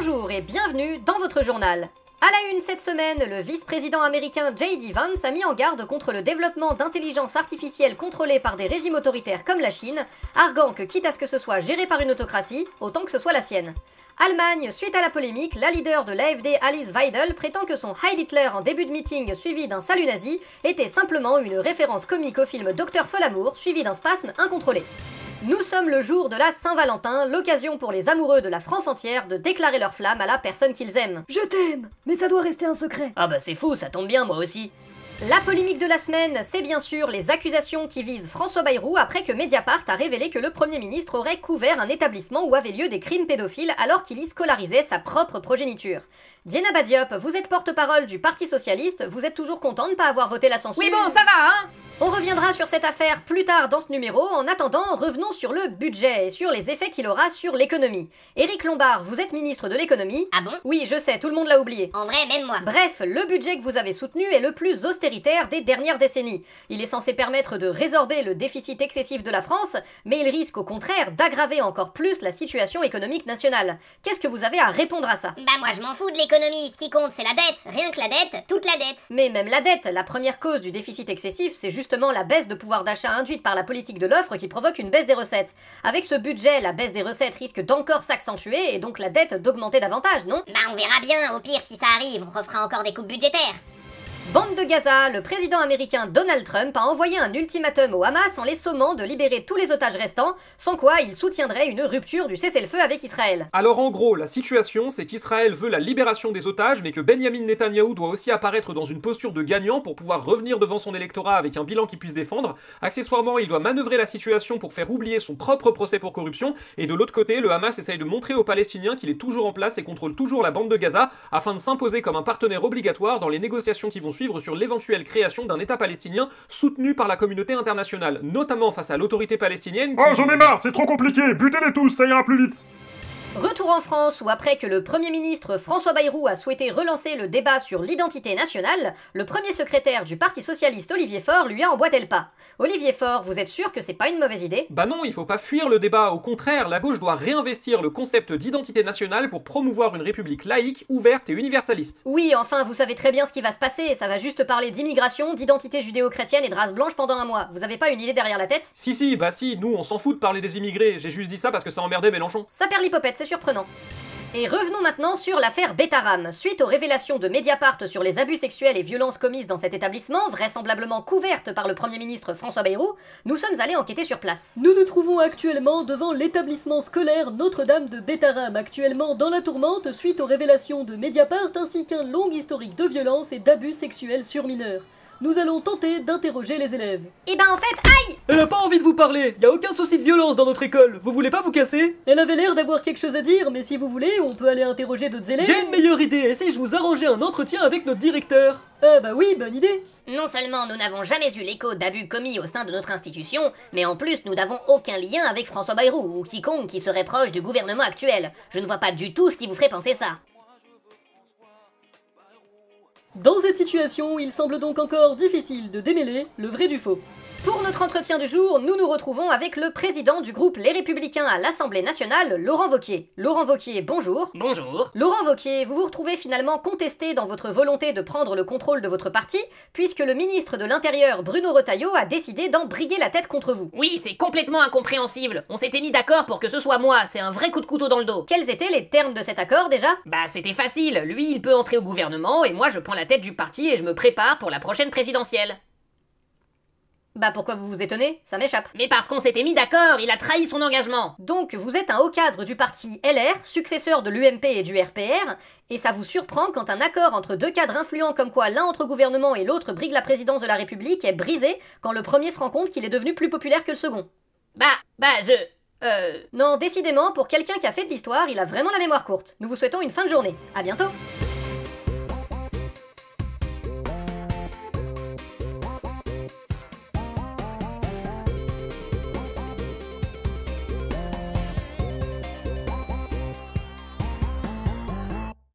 Bonjour et bienvenue dans votre journal. À la une cette semaine, le vice-président américain J.D. Vance a mis en garde contre le développement d'intelligence artificielle contrôlée par des régimes autoritaires comme la Chine, arguant que quitte à ce que ce soit géré par une autocratie, autant que ce soit la sienne. Allemagne, suite à la polémique, la leader de l'AfD Alice Weidel prétend que son Heil Hitler en début de meeting suivi d'un salut nazi était simplement une référence comique au film Docteur Folamour suivi d'un spasme incontrôlé. Nous sommes le jour de la Saint-Valentin, l'occasion pour les amoureux de la France entière de déclarer leur flamme à la personne qu'ils aiment. Je t'aime, mais ça doit rester un secret. Ah bah c'est fou, ça tombe bien moi aussi. La polémique de la semaine, c'est bien sûr les accusations qui visent François Bayrou après que Mediapart a révélé que le Premier ministre aurait couvert un établissement où avaient lieu des crimes pédophiles alors qu'il y scolarisait sa propre progéniture. Diana Badiop, vous êtes porte-parole du Parti Socialiste, vous êtes toujours content de ne pas avoir voté la censure? Oui bon, ça va hein. On reviendra sur cette affaire plus tard dans ce numéro. En attendant, revenons sur le budget et sur les effets qu'il aura sur l'économie. Éric Lombard, vous êtes ministre de l'économie. Ah bon? Oui, je sais, tout le monde l'a oublié. En vrai, même moi. Bref, le budget que vous avez soutenu est le plus austéritaire des dernières décennies. Il est censé permettre de résorber le déficit excessif de la France, mais il risque au contraire d'aggraver encore plus la situation économique nationale. Qu'est-ce que vous avez à répondre à ça? Bah moi je m'en fous de l'économie, ce qui compte c'est la dette. Rien que la dette, toute la dette. Mais même la dette, la première cause du déficit excessif, c'est justement la baisse de pouvoir d'achat induite par la politique de l'offre qui provoque une baisse des recettes. Avec ce budget, la baisse des recettes risque d'encore s'accentuer et donc la dette d'augmenter davantage, non? Bah on verra bien, au pire si ça arrive, on refera encore des coupes budgétaires. Bande de Gaza, le président américain Donald Trump a envoyé un ultimatum au Hamas en les sommant de libérer tous les otages restants, sans quoi il soutiendrait une rupture du cessez-le-feu avec Israël. Alors en gros, la situation, c'est qu'Israël veut la libération des otages, mais que Benjamin Netanyahou doit aussi apparaître dans une posture de gagnant pour pouvoir revenir devant son électorat avec un bilan qu'il puisse défendre. Accessoirement, il doit manœuvrer la situation pour faire oublier son propre procès pour corruption, et de l'autre côté, le Hamas essaye de montrer aux Palestiniens qu'il est toujours en place et contrôle toujours la bande de Gaza, afin de s'imposer comme un partenaire obligatoire dans les négociations qui vont suivre sur l'éventuelle création d'un État palestinien soutenu par la communauté internationale, notamment face à l'autorité palestinienne qui... Oh j'en ai marre, c'est trop compliqué, butez-les tous, ça ira plus vite. Retour en France où après que le Premier ministre François Bayrou a souhaité relancer le débat sur l'identité nationale, le premier secrétaire du Parti Socialiste Olivier Faure lui a emboîté le pas. Olivier Faure, vous êtes sûr que c'est pas une mauvaise idée? Bah non, il faut pas fuir le débat, au contraire, la gauche doit réinvestir le concept d'identité nationale pour promouvoir une république laïque, ouverte et universaliste. Oui, enfin, vous savez très bien ce qui va se passer, ça va juste parler d'immigration, d'identité judéo-chrétienne et de race blanche pendant un mois. Vous avez pas une idée derrière la tête? Si, bah si, nous on s'en fout de parler des immigrés, j'ai juste dit ça parce que ça emmerdait Mélenchon. Ça perd l'hypopète, c'est surprenant. Et revenons maintenant sur l'affaire Betaram. Suite aux révélations de Mediapart sur les abus sexuels et violences commises dans cet établissement, vraisemblablement couvertes par le Premier ministre François Bayrou, nous sommes allés enquêter sur place. Nous nous trouvons actuellement devant l'établissement scolaire Notre-Dame de Betaram, actuellement dans la tourmente suite aux révélations de Mediapart ainsi qu'un long historique de violences et d'abus sexuels sur mineurs. Nous allons tenter d'interroger les élèves. Et ben en fait, aïe! Elle a pas envie de vous parler, y a aucun souci de violence dans notre école, vous voulez pas vous casser? Elle avait l'air d'avoir quelque chose à dire, mais si vous voulez, on peut aller interroger d'autres élèves. J'ai une meilleure idée, essayez de vous arranger un entretien avec notre directeur. Ah bah oui, bonne idée. Non seulement nous n'avons jamais eu l'écho d'abus commis au sein de notre institution, mais en plus nous n'avons aucun lien avec François Bayrou ou quiconque qui serait proche du gouvernement actuel. Je ne vois pas du tout ce qui vous ferait penser ça. Dans cette situation, il semble donc encore difficile de démêler le vrai du faux. Pour notre entretien du jour, nous nous retrouvons avec le président du groupe Les Républicains à l'Assemblée nationale, Laurent Wauquiez. Laurent Wauquiez, bonjour. Bonjour. Laurent Wauquiez, vous vous retrouvez finalement contesté dans votre volonté de prendre le contrôle de votre parti, puisque le ministre de l'Intérieur, Bruno Retailleau, a décidé d'en briguer la tête contre vous. Oui, c'est complètement incompréhensible. On s'était mis d'accord pour que ce soit moi, c'est un vrai coup de couteau dans le dos. Quels étaient les termes de cet accord déjà? Bah c'était facile, lui il peut entrer au gouvernement et moi je prends la tête du parti et je me prépare pour la prochaine présidentielle. Bah pourquoi vous vous étonnez? Ça m'échappe. Mais parce qu'on s'était mis d'accord, il a trahi son engagement. Donc vous êtes un haut cadre du parti LR, successeur de l'UMP et du RPR, et ça vous surprend quand un accord entre deux cadres influents comme quoi l'un entre au gouvernement et l'autre brigue la présidence de la République est brisé quand le premier se rend compte qu'il est devenu plus populaire que le second. Non, décidément, pour quelqu'un qui a fait de l'histoire, il a vraiment la mémoire courte. Nous vous souhaitons une fin de journée. À bientôt.